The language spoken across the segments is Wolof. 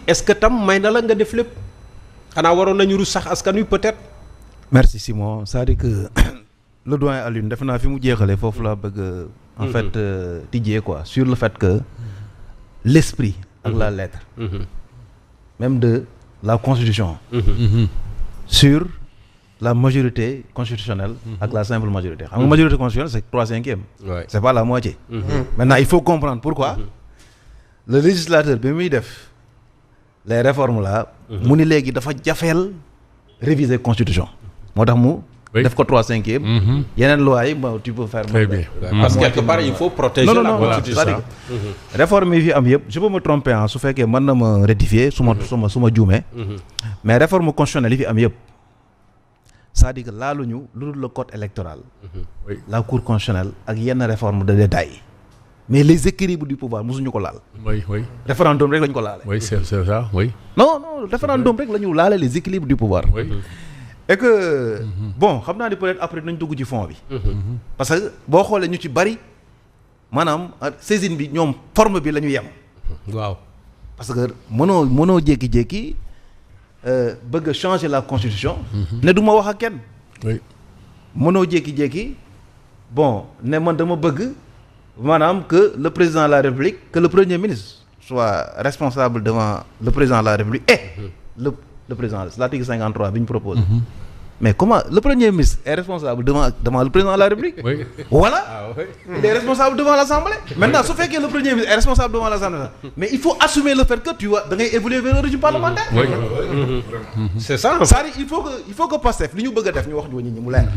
est-ce que tam may na la nga def lépp xanaa waroon nañu rus sax askan wi peut-être. merci Simon c'est-à-dire que le doyen Alioune def naa fi mu jeexalee foofu laa bëgg en fait tijjee quoi sur le fait que l'esprit ak la lettre même de la constitution sur la majorité constitutionnelle ak la simple majorité xam nga majorité constitutionnelle c'est 3/5 c'est pas la moitié maintenant il faut comprendre pourquoi le législateur bi muy def les réformes là mu ni léegi dafa jafeel réviser constitution moo tax mu def ko 3/5 yeneen loi yi tu peux faire parce que quelque part il faut protéger la constitution réforme yi fi am yëpp je peux me tromper su fekkee mën na ma rectifier su ma juumee mais réforme constitutionnelle yi fi am yëpp c'est-à-dire que laaluñu lu dul le code électoral la cour constitutionnelle ak yenn réforme de détail mais les équilibres du pouvoir mosuñu ko laal référendum rek la ñu ko laale c'est ça non référendum rek la ñu laale les équilibres du pouvoir et que bon xam naa ni peut-être après nañ dugg ci fond bi parce que boo xoolee ñu ci bari maanaam saisine bi ñoom forme bi la ñu yem waaw parce que mënoo jékki-jékki bëgg a changer la constitution ne du ma wax ak kenn mënoo jékki-jékki bon ne man dama bëgg maanaam que le président de la République que le premier ministre soit responsable devant le président de la République et le président l'article 53 bi ñu propose mais comment le premier ministre est responsable devant le président de la République voilà il est responsable devant l'Assemblée maintenant su fekkee le premier ministre est responsable devant l'Assemblée mais il faut assumer le fait que tu vois da ngay évoluer vers le régime parlementaire c'est ça c'est-à-dire il faut que Pastef li ñu bëgg a def ñu wax ñu nit ñi mu leer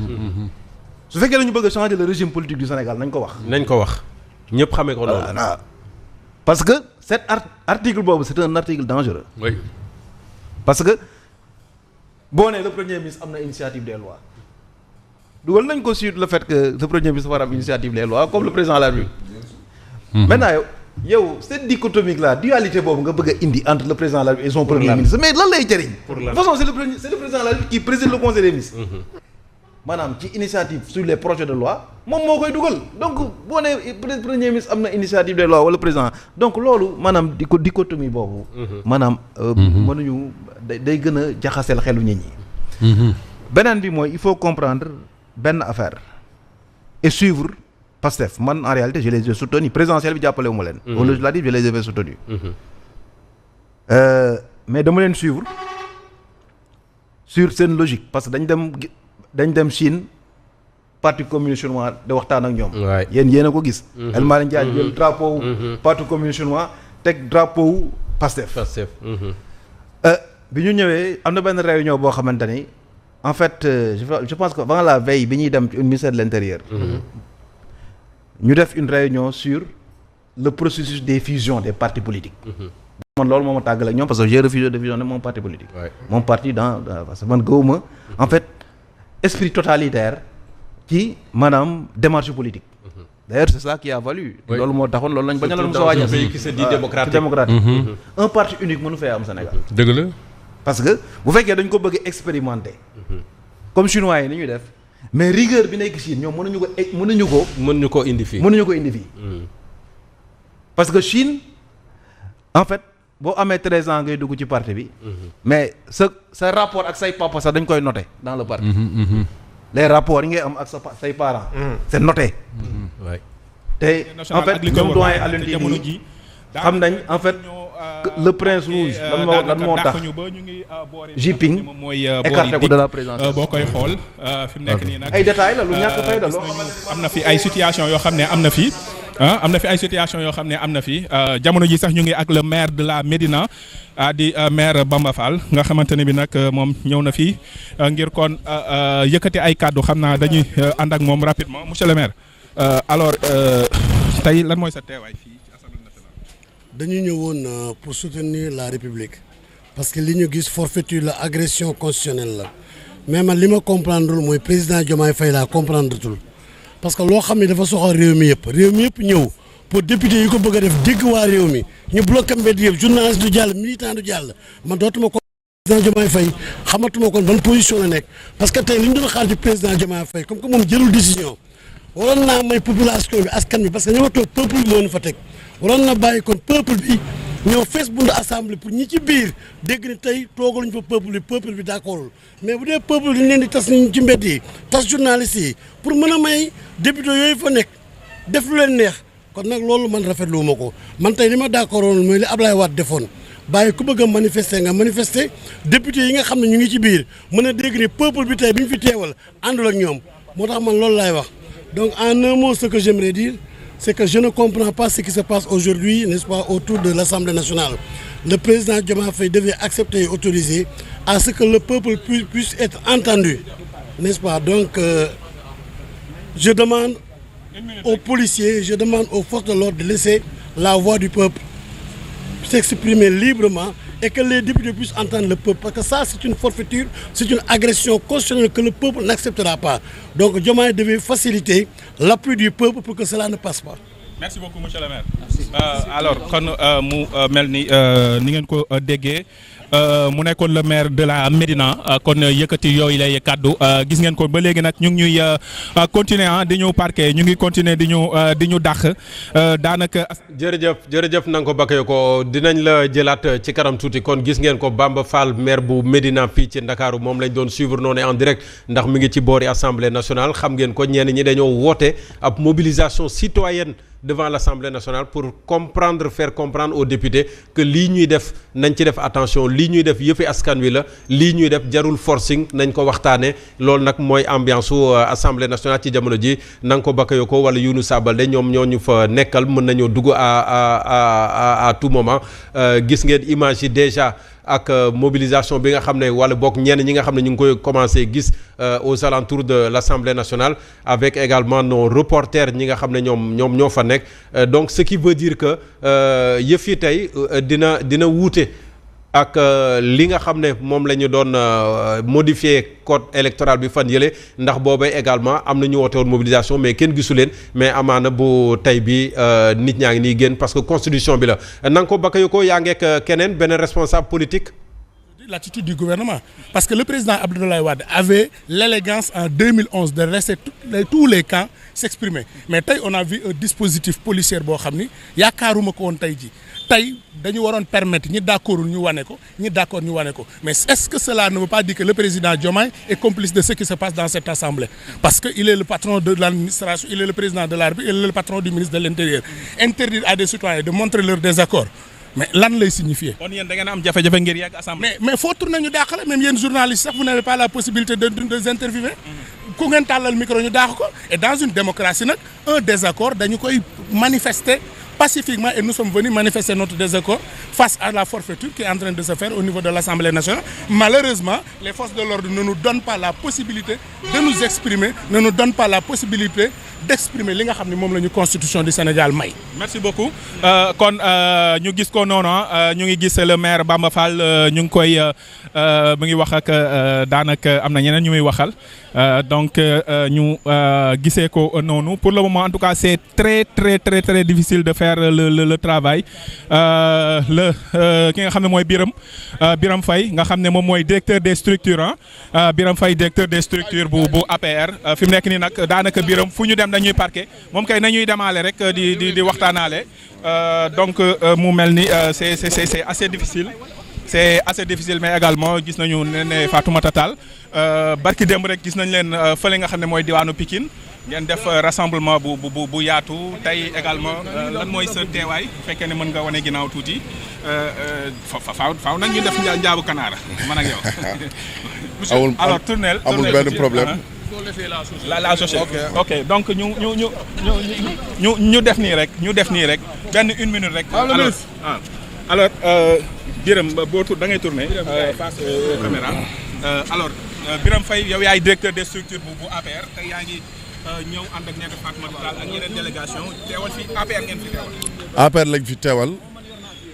su fekkee dañu bëgg a changer le régime politique du Sénégal nañ ko wax ñëpp xamee ko noonu parce que cet article boobu c'est un article dangereux parce que boo nee le premier ministre am na initiative des lois dugal nañ ko sur le fait que le premier ministre war am initiative des lois comme le président de la République maintenant yow cette dichotomie là dualité boobu nga bëgg a indi entre le président de la République et son premier ministre mais lan lay jëriñ de toute façon c'est le président de la République qui préside le conseil des ministres maanaam ci initiative sur les projets de loi moom moo koy dugal donc boo nee premier ministre am na initiative des lois wala président donc loolu maanaam dichotomie boobu maanaam mënuñu day gën a jaxaseel xelu nit ñi beneen bi mooy il faut comprendre benn affaire et suivre Pastef man en réalité je les ai soutenus présidentielle bi jàppale wu ma leen au législatif je les avais soutenus mais dama leen suivre sur seen logique parce que dañ dem Chine parti communiste chinois de waxtaan ak ñoom yéen a ko gis El Malick Ndiaye jël drapeau parti communiste chinois teg drapeau Pastef bi ñu ñëwee am na benn réunion boo xamante ni en fait je pense que avant la veille bi ñuy dem au ministère de l'Intérieur ñu def une réunion sur le processus des fusions des partis politiques man loolu moo ma tàggal ak ñoom parce que j'ai refusé de fusionner mon parti politique mon parti parce que man gëwuma en fait esprit totalitaire ci maanaam démarche politique d'ailleurs c'est ça qui a valu loolu moo taxoon loolu lañ bañaloon Moussa Wagnès qui se dit démocratique un parti unique mënu fee am Sénégal dëgg la parce que bu fekkee dañ ko bëgg expérimenter comme chinois yi ni ñuy def mais rigueur bi nekk Chine ñoom mënuñu ko indi fii parce que Chine en fait boo amee 13 ans ngay dugg ci parti bi mais sa rapport ak say papa sax dañ koy noter dans le parti les rapports yi ngay am ak say parents c'est noté te en fait ñoom doyen Alioune Tine xam nañ en fait le prince rouge lan moo tax Jinping écarté ko de la présidence boo koy xool fi mu nekk nii nag ay détails la lu ñàkk fay la loo am na fi ay situation yoo xam ne am na fi am na fi ay situation yoo xam ne am na fi jamono ji sax ñu ngi ak le maire de la Médina di maire Bamba Fall nga xamante ne bi nag moom ñëw na fi ngir kon yëkkati ay kàddu xam naa dañuy ànd ak moom rapidement monsieur le maire alors tey lan mooy sa teewaay fii ci Assemblée nationale. dañu ñëwoon pour soutenir la République parce que li ñu gis forfaiture la agression constitutionnelle la mais man li ma comprendre mooy président Diomaye Faye laa comprendre tul parce que loo xam ne dafa soxal réew mi yëpp ñëw pour député yi ko bëgg a def dégg waa réew mi ñu bloqué mbedd yëpp journaliste du jàll militant du jàll man dootuma ko président Diomaye Faye xamatuma kon ban position la nekk parce que tey li ñu doon xaar ci président Diomaye Faye comme que moom jëlul décision waroon naa may population bi askan bi parce que ñoo toog peuple bi moo ñu fa teg waroon na bàyyi kon peuple bi ñoo fees bundu assemblée pour ñi ci biir dégg ni tey toogaluñ fa peuple bi d'accordul mais bu dee peuple dañ leen di tas nañ ci mbedd yi tas journalistes yi pour mën a may député yooyu fa nekk def lu leen neex kon nag loolu man rafetlu ma ko man tey li ma d'accordoon mooy li Ablaye Wade defoon bàyyi ku bëgg a manifester nga manifester député yi nga xam ne ñu ngi ci biir mën a dégg ni peuple bi tey bi ñu fi teewal àndul ak ñoom moo tax man loolu laay wax donc en un mot ce que j'aimerais dire c'est que je ne comprends pas ce qui se passe aujourd'hui, n'est-ce pas, autour de l'Assemblée nationale. Le président Diomaye Faye devait accepter et autoriser à ce que le peuple puisse être entendu, n'est-ce pas. Donc, je demande aux policiers, je demande aux forces de l'ordre de laisser la voix du peuple s'exprimer librement et que les députés puissent entendre le peuple. Parce que ça, c'est une forfaiture, c'est une agression constitutionnelle que le peuple n'acceptera pas. Donc Diomaye devait faciliter l'appui du peuple pour que cela ne passe pas. Merci beaucoup monsieur le maire. Alors kon mu mel ni ni ngeen ko déggee mu nekkoon le maire de la Médina kon yëkkati yooyu lay kàddu gis ngeen ko ba léegi nag ñu ngi ñuy continuer di ñu parquer ñu ngi continuer di ñu dàq daanaka. jërëjëf na nga ko bakkee ko dinañ la jëlaat ci kanam tuuti kon gis ngeen ko Bamba Fall maire bu Médina fii ci Ndakaaru moom lañ doon suivre noonu en direct ndax mi ngi ci boori Assemblée nationale xam ngeen ko ñenn ñi dañoo woote ab mobilisation citoyenne devant l'Assemblée nationale pour faire comprendre aux députés que lii ñuy def nañ ci def attention lii ñuy def yëfi askan wi la lii ñuy def jarul forcing nañ ko waxtaane loolu nag mooy ambiance su Assemblée nationale ci jamono ji na nga ko Bakayoko wala Younoussa Baldé ñoom ñoo ñu fa nekkal mën nañoo dugg à tout moment gis ngeen image yi déjà ak mobilisation bi nga xam ne wala bokk ñenn ñi nga xam ne ñu ngi koy commencer gis aux alentours de l'Assemblée nationale avec également nos reporters ñi nga xam ne ñoom ñoo fa nekk donc ce qui veut dire que yëf yi tey dina wuute ak li nga xam ne moom la ñu doon modifier code électoral bi fan yële ndax boobay également am na ñu woote woon mobilisation mais kenn gisu leen mais amaana bu tey bi nit ñaa ngi nii génn parce que constitution bi la na nga ko Bakayoko yaa ngeek keneen beneen responsable politique. L'attitude du gouvernement parce que le président Abdoulaye Wade avait l'élégance en 2011 de laisser tous les camps s'exprimer mais tey on a vu un dispositif policier boo xam ni yaakaaruma ko woon tey ji tey dañu waroon permettre ñi d'accordul ñu wane ko ñi d'accord ñu wane ko mais est-ce que cela ne veut pas dire que le président Diomaye est complice de ce qui se passe dans cette assemblée parce que il est le patron de l'administration il est le président de la République il est le patron du ministre de l'Intérieur interdire à des citoyens de montrer leur désaccord mais lan lay signifier. kon yéen da ngeen am jafe-jafe ngir yegg assemblée. mais foo tourner ñu dàq la même yéen journalistes sax vous n'avez pas la possibilité de interviewer. ku ngeen tàllal micro ñu dàq ko et dans une démocratie nag un désaccord dañu koy manifester pacifiquement et nous sommes venus manifester notre désaccord face à la forfaiture qui est en train de se faire au niveau de l'Assemblée nationale. Malheureusement, les forces de l'ordre ne nous donnent pas la possibilité de nous exprimer, ne nous donnent pas la possibilité d'exprimer li nga xam ne moom la ñu constitution du Sénégal may. Merci beaucoup kon ñu gis ko noonu ñu ngi gis le maire Bamba Fall ñu ngi koy mu ngi wax ak daanaka am na ñeneen ñu muy waxal donc ñu gisee ko noonu pour le moment en tout cas c'est très difficile de faire le travail ki nga xam ne mooy Birame Faye nga xam ne moom mooy directeur des structures Birame Faye directeur des structures bu APR fi mu nekk nii nag daanaka Birame fu ñu dem dañuy parquet moom kay nañuy demaale rek di waxtaanaale donc mu mel ni c'est assez difficile. C'est assez difficile mais également gis nañu ne Fatoumata Tall barki démb rek gis nañ leen fële nga xam ne mooy diwaanu Pikine ngeen def rassemblement bu yaatu tey également lan mooy sa teewaay bu fekkee ne mën nga wane ginnaaw tuuti faaw nag ñu def njaabu kanaara man ak yow. alors tournel amul benn problème. la société ok donc ñu def nii rek benn une minute rek. alors Birame boo da ngay tourner face aux caméras alors Birame Faye yow yaay directeur des structures bu APR te yaa ngi ñëw ànd ak ñebe Fatoumata Tall ak yeneen délégation teewal fi APR ngeen fi teewal. APR lañ fi teewal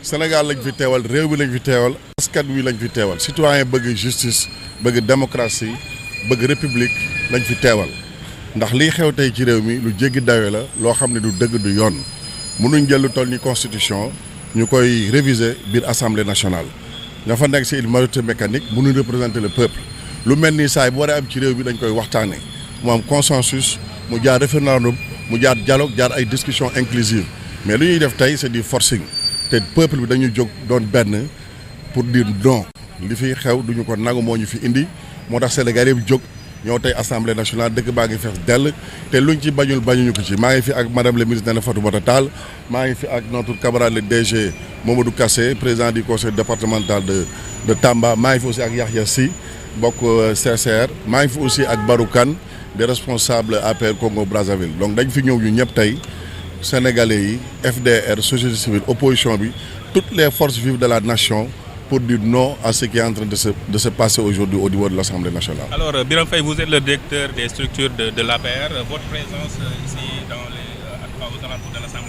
Sénégal lañ fi teewal réew mi lañ fi teewal askan wi lañ fi teewal citoyen bëgg justice bëgg démocratie bëgg république lañ fi teewal ndax liy xew tey ci réew mi lu jéggi dawe la loo xam ne du dëgg du yoon mënuñ jël lu toll ni constitution ñu koy réviser biir assemblée nationale nga fa nekk c'est une majorité mécanique mënuñ représenter le peuple lu mel ni saa yi bu waree am ci réew mi dañ koy waxtaane mu am consensus mu jaar référendum mu jaar dialogue jaar ay discussion inclusive mais lu ñuy def tey c'est du forcing te peuple bi dañuy jóg doon benn pour dire non li fiy xew duñu ko nangu moo ñu fi indi moo tax Sénégal yëpp jóg ñoo tey assemblée nationale dëkk baa ngi fees dell te luñ ci bañul bañuñu ko ci maa ngi fi ak madame le ministre Néné Fatoumata Tall maa ngi fi ak notre camarade le DG Mamadou Kassé président du conseil départemental de Tamba maa ngi fi aussi ak Yahya Sy bokk CCR maa ngi fi aussi ak Barou Kane des responsables APR Congo Brazzaville donc dañ fi ñëw ñu ñëpp tey sénégalais yi FDR société civile opposition bi toutes les forces vives de la nation pour dire non à ce qui est en train de se passer aujourd'hui au niveau de l'Assemblée nationale. Alors Birame Faye, vous êtes le directeur des structures de l'APR. Votre présence ici dans aux alentours de l'Assemblée nationale